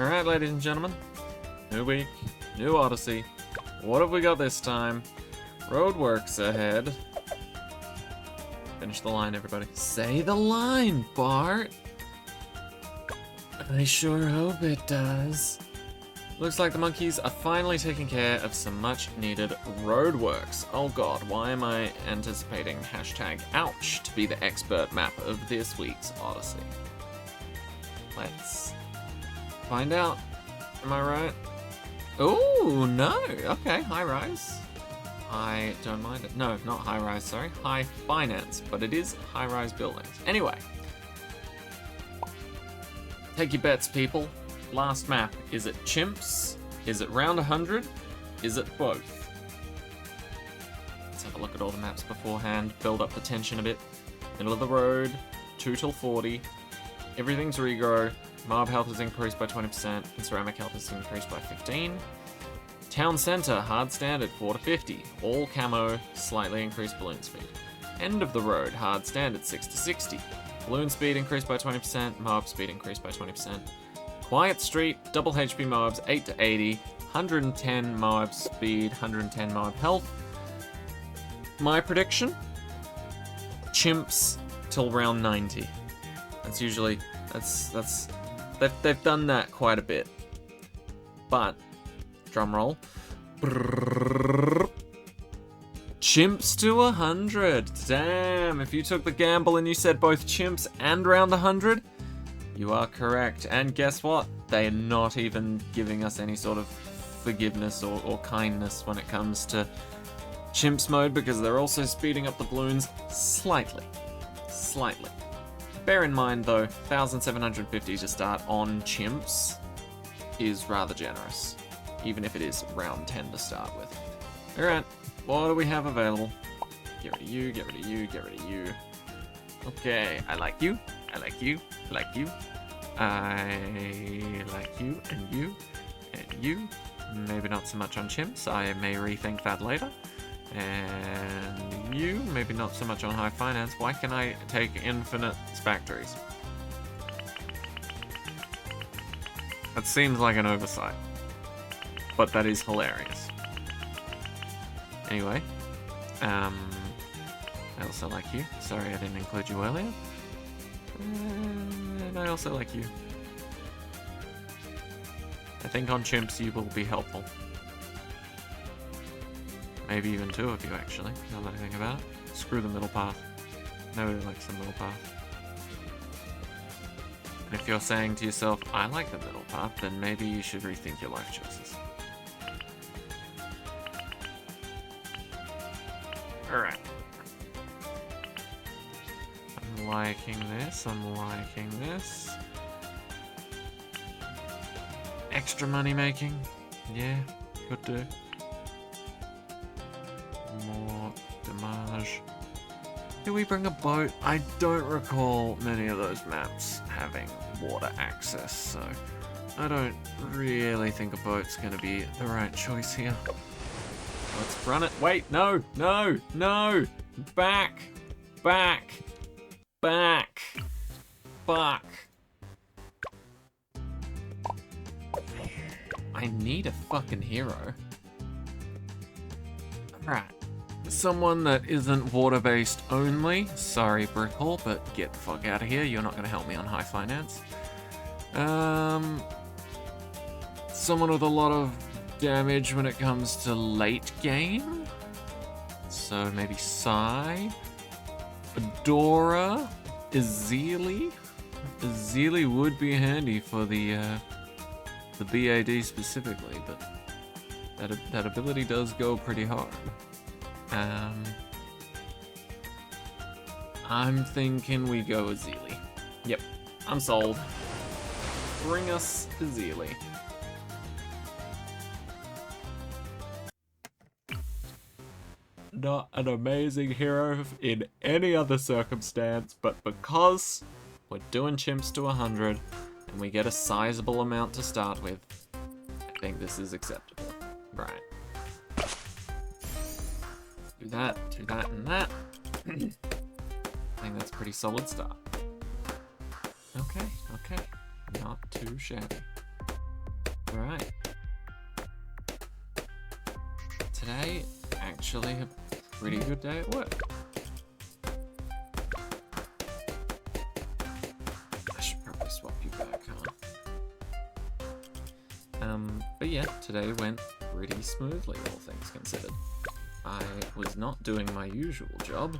Alright, ladies and gentlemen. New week, new Odyssey. What have we got this time? Roadworks ahead. Finish the line, everybody. Say the line, Bart! I sure hope it does. Looks like the monkeys are finally taking care of some much-needed roadworks. Oh god, why am I anticipating #ouch to be the expert map of this week's Odyssey? Let's find out. Am I right? Oh, no. Okay, high rise. I don't mind it. No, not high rise, sorry. High finance, but it is high rise buildings. Anyway. Take your bets, people. Last map. Is it chimps? Is it round 100? Is it both? Let's have a look at all the maps beforehand. Build up the tension a bit. Middle of the road. 2 till 40. Everything's regrow. Mob health is increased by 20%, and ceramic health is increased by 15. Town center, hard standard, 4 to 50. All camo, slightly increased balloon speed. End of the road, hard standard, 6 to 60. Balloon speed increased by 20%, mob speed increased by 20%. Quiet street, double HP mobs, 8 to 80. 110 mob speed, 110 mob health. My prediction? Chimps till round 90. That's usually, they've done that quite a bit. But, drum roll. Chimps to 100. Damn, if you took the gamble and you said both chimps and round 100, you are correct. And guess what? They are not even giving us any sort of forgiveness or kindness when it comes to chimps mode, because they're also speeding up the balloons slightly. Slightly. Bear in mind though, 1,750 to start on chimps is rather generous, even if it is round 10 to start with. Alright, what do we have available? Get rid of you, get rid of you, get rid of you. Okay, I like you, I like you, I like you. I like you, and you, and you. Maybe not so much on chimps, I may rethink that later. And you, maybe not so much on high finance. Why can I take infinite factories? That seems like an oversight, but that is hilarious. Anyway, I also like you. Sorry I didn't include you earlier. And I also like you. I think on chimps you will be helpful. Maybe even 2 of you, actually, now that I think about it. Screw the middle path. Nobody likes the middle path. And if you're saying to yourself, I like the middle path, then maybe you should rethink your life choices. Alright. I'm liking this, I'm liking this. Extra money making? Yeah, could do. More damage. Do we bring a boat? I don't recall many of those maps having water access, so I don't really think a boat's gonna be the right choice here. Let's run it. Wait, no, no, no! Back! Back! Back! Fuck! I need a fucking hero. Alright. Someone that isn't water-based only. Sorry, Brickle, but get the fuck out of here. You're not going to help me on high finance. Someone with a lot of damage when it comes to late game. So maybe Sai. Adora. Azili. Azili would be handy for the BAD specifically, but that ability does go pretty hard. I'm thinking we go Azili. Yep, I'm sold. Bring us Azili. Not an amazing hero in any other circumstance, but because we're doing chimps to 100 and we get a sizable amount to start with, I think this is acceptable. Right. Do that, and that. I think that's a pretty solid start. Okay, okay. Not too shabby. Right. Today, actually a pretty good day at work. I should probably swap you back, huh? But yeah, today went pretty smoothly, all things considered. I was not doing my usual job.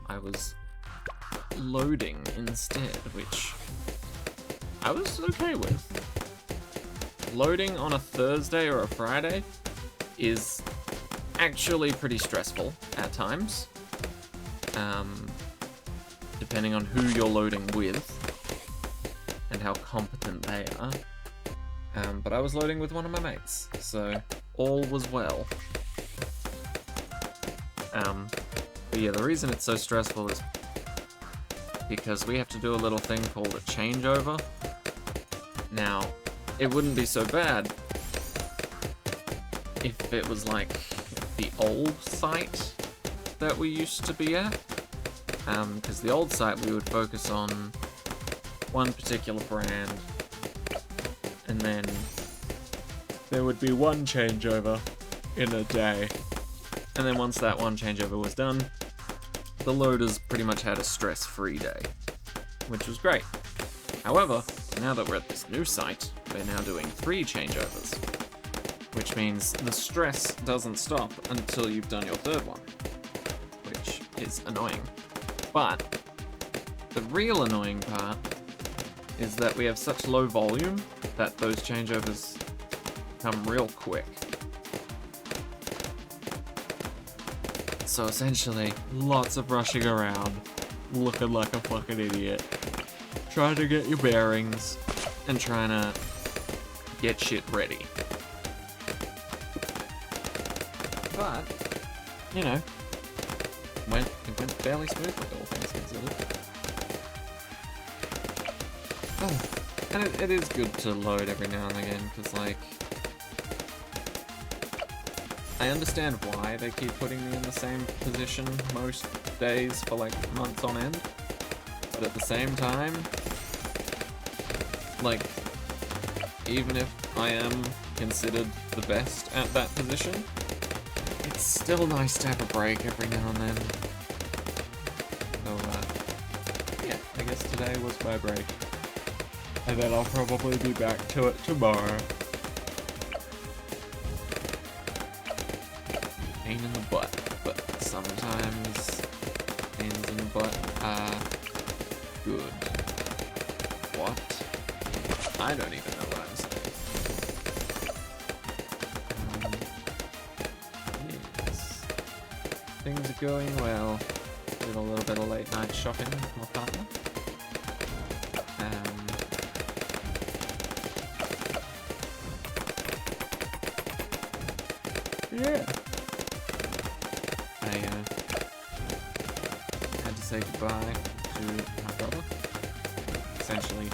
I was loading instead, which I was okay with. Loading on a Thursday or a Friday is actually pretty stressful at times, depending on who you're loading with and how competent they are. But I was loading with one of my mates, so all was well. But yeah, the reason it's so stressful is because we have to do a little thing called a changeover. Now, it wouldn't be so bad if it was like the old site that we used to be at. Because the old site we would focus on one particular brand, and then there would be one changeover in a day. And then once that one changeover was done, the loaders pretty much had a stress-free day, which was great. However, now that we're at this new site, we're now doing 3 changeovers, which means the stress doesn't stop until you've done your 3rd one, which is annoying. But the real annoying part is that we have such low volume that those changeovers come real quick. So essentially, lots of rushing around, looking like a fucking idiot, trying to get your bearings, and trying to get shit ready. But, you know, it went fairly smoothly, all things considered. Oh, and it is good to load every now and again, because, like, I understand why they keep putting me in the same position most days for like months on end, but at the same time, like, even if I am considered the best at that position, it's still nice to have a break every now and then. So, yeah, I guess today was my break, and then I'll probably be back to it tomorrow. Pain in the butt, but sometimes pains in the butt are good. What? I don't even know what I'm saying. Yes. Things are going well. Did a little bit of late night shopping with my partner. Yeah. I had to say goodbye to my brother. Essentially, he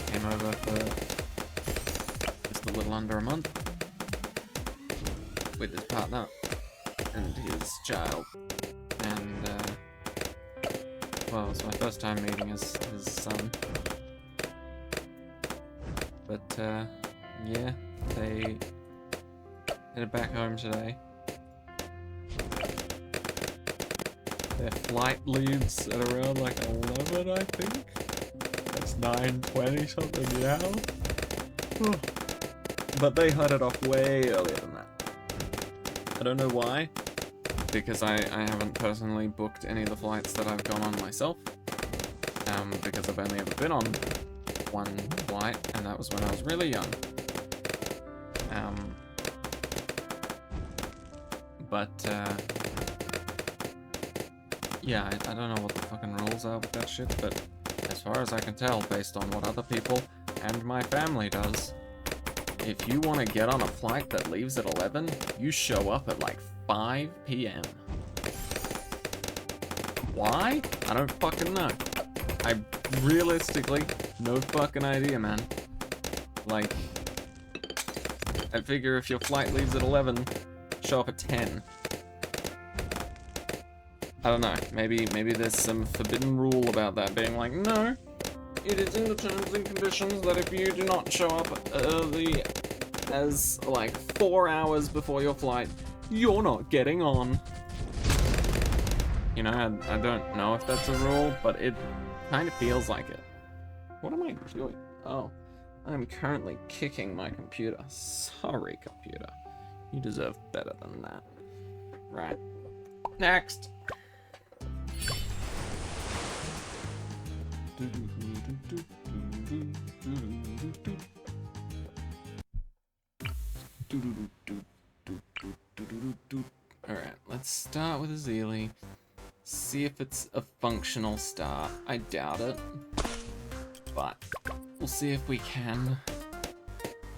came over for just a little under a month with his partner and his child. And, well, it was my first time meeting his son. But, yeah, they headed back home today. Their flight leaves at around like 11, I think. That's 9:20 something now. But they headed off way earlier than that. I don't know why, because I haven't personally booked any of the flights that I've gone on myself. Because I've only ever been on one flight, and that was when I was really young. Yeah, I don't know what the fucking rules are with that shit, but as far as I can tell, based on what other people and my family does, if you want to get on a flight that leaves at 11, you show up at like 5 p.m. Why? I don't fucking know. I realistically, no fucking idea, man. Like, I figure if your flight leaves at 11, show up at 10. I don't know, maybe there's some forbidden rule about that being like, no, it is in the terms and conditions that if you do not show up early as like 4 hours before your flight, you're not getting on. You know, I don't know if that's a rule, but it kind of feels like it. What am I doing? Oh, I'm currently kicking my computer. Sorry, computer. You deserve better than that. Right. Next. Alright, let's start with Azili. See if it's a functional start. I doubt it. But we'll see if we can.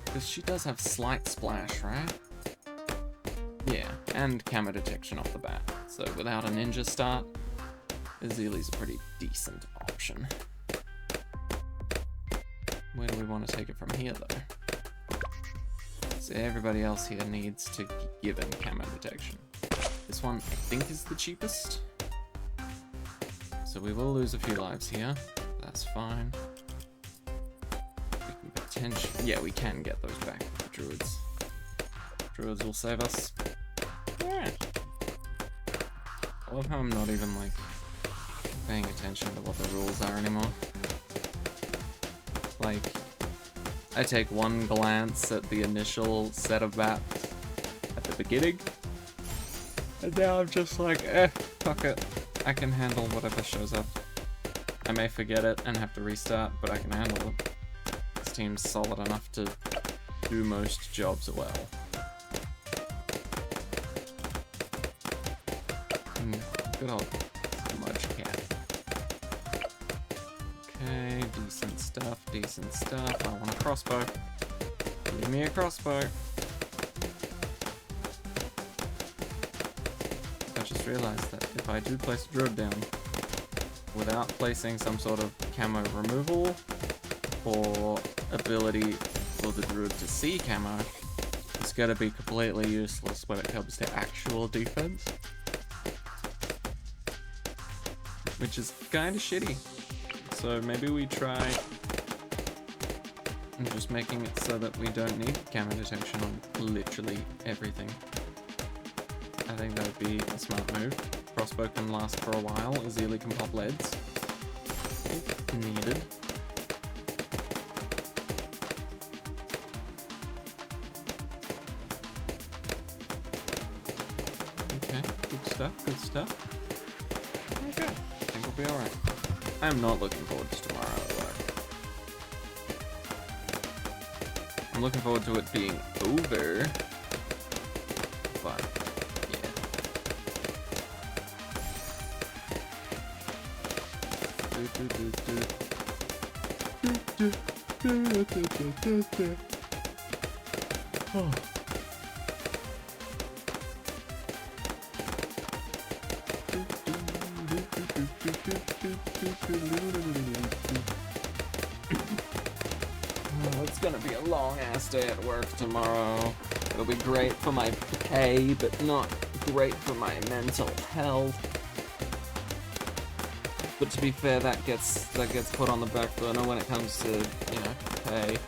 Because she does have slight splash, right? Yeah, and camo detection off the bat. So without a ninja start, Azili's a pretty decent option. Where do we want to take it from here, though? So everybody else here needs to give him camo detection. This one, I think, is the cheapest. So we will lose a few lives here. That's fine. We can potentially... Yeah, we can get those back with the druids. Druids will save us. Alright. I love how I'm not even, like, paying attention to what the rules are anymore. Like, I take one glance at the initial set of maps at the beginning, and now I'm just like, fuck it. I can handle whatever shows up. I may forget it and have to restart, but I can handle it. This team's solid enough to do most jobs well. Good old Smudge Cat. Okay, decent stuff, decent stuff. I want a crossbow. Give me a crossbow. I just realized that if I do place a druid down without placing some sort of camo removal or ability for the druid to see camo, it's gonna be completely useless when it comes to actual defense. Which is kinda shitty. So maybe we try just making it so that we don't need camo detection on literally everything. I think that would be a smart move. Crossbow can last for a while, Azili can pop leads if needed. Okay, good stuff, good stuff. Okay, I think we'll be alright. I'm not looking forward to tomorrow, though. I'm looking forward to it being over. But, yeah. Oh. Oh, it's gonna be a long-ass day at work tomorrow. It'll be great for my pay, but not great for my mental health. But to be fair, that gets put on the back burner when it comes to, you know, pay.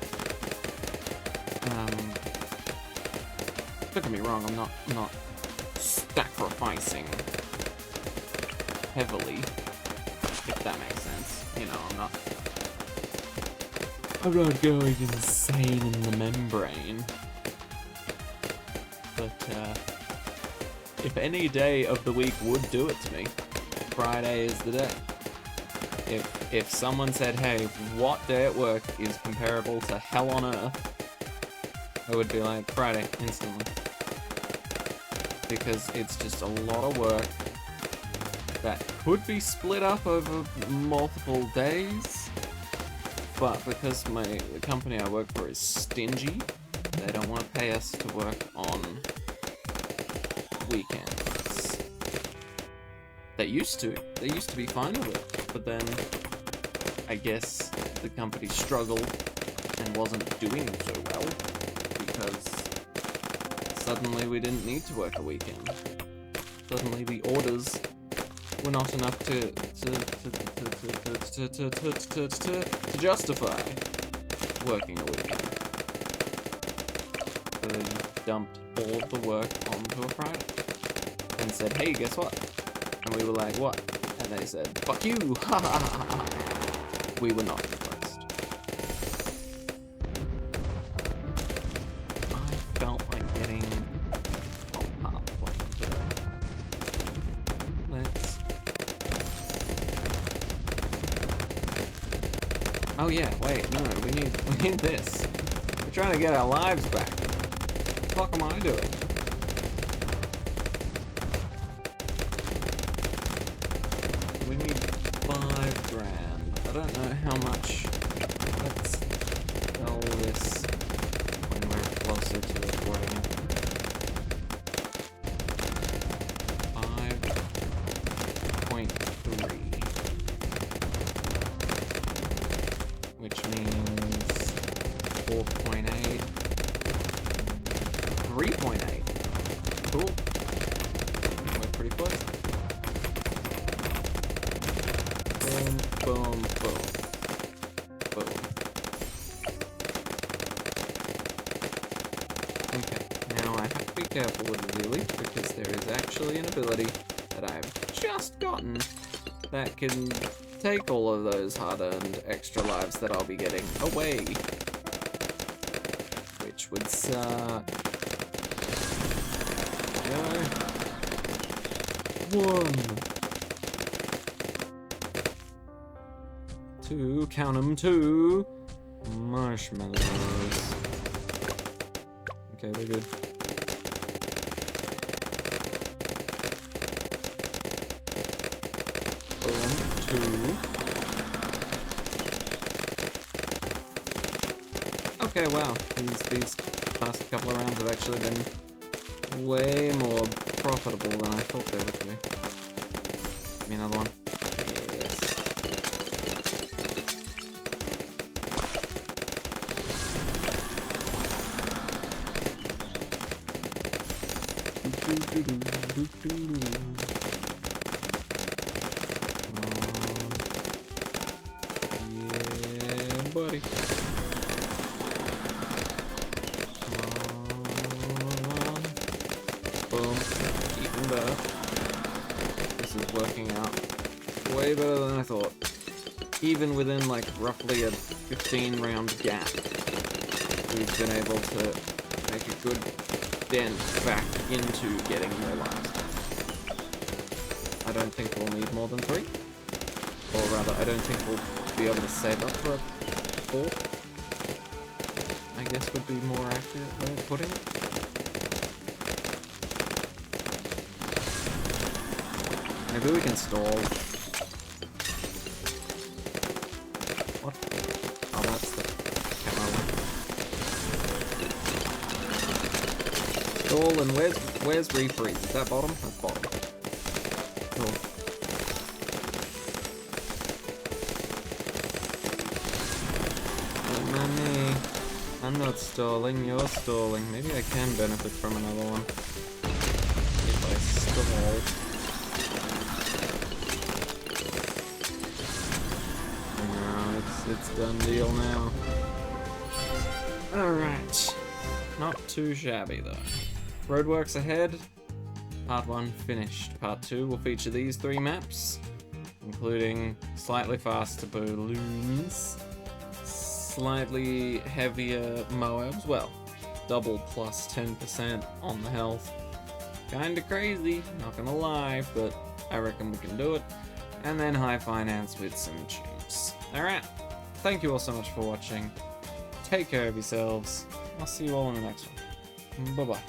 Don't get me wrong, I'm not sacrificing heavily, if that makes sense. You know, I'm not going insane in the membrane. But if any day of the week would do it to me, Friday is the day. If someone said, hey, what day at work is comparable to hell on earth, I would be like, Friday, instantly. Because it's just a lot of work that could be split up over multiple days, but because the company I work for is stingy, they don't want to pay us to work on weekends. They used to be fine with it, but then I guess the company struggled and wasn't doing so well because suddenly we didn't need to work a weekend. Suddenly the orders were not enough to justify working a weekend. So they just dumped all of the work onto a Friday and said, hey, guess what? And we were like, what? And they said, fuck you! Ha ha ha ha! We were not impressed. I felt like getting halfway today. Let's... Oh yeah, wait, no, we need this. We're trying to get our lives back. What the fuck am I doing? We need 5 grand. I don't know how much. Let's sell this when we're closer to recording it. 5.3. Which means 4.8. 3.8. Cool. We're pretty close. Boom, boom, boom. Boom. Okay, now I have to be careful with the wheelie because there is actually an ability that I've just gotten that can take all of those hard-earned extra lives that I'll be getting away. Which would suck. Go. 1. 2, count 'em, 2 marshmallows. Okay, we're good. Boom, 2. Okay, wow. These past couple of rounds have actually been way more profitable than I thought they would be. Give me another one. Yes. Yeah, buddy. Boom. Even better. This is working out way better than I thought. Even within like roughly a 15 round gap, we've been able to make a good dent back into getting more lives. I don't think we'll need more than 3. Or rather, I don't think we'll be able to save up for 4. I guess would be more accurate way of putting it. Maybe we can stall. What? Oh, that's the camera one. Stall, and where's refreeze? Is that bottom? That's bottom. Cool. Oh, money. I'm not stalling, you're stalling. Maybe I can benefit from another one. If I stall. It's done deal now. Alright. Not too shabby though. Roadworks ahead. Part 1 finished. Part 2 will feature these 3 maps, including slightly faster balloons, slightly heavier Moabs, well, double plus 10% on the health. Kinda crazy, not gonna lie, but I reckon we can do it. And then high finance with some tubes. Alright. Thank you all so much for watching. Take care of yourselves. I'll see you all in the next one. Bye-bye.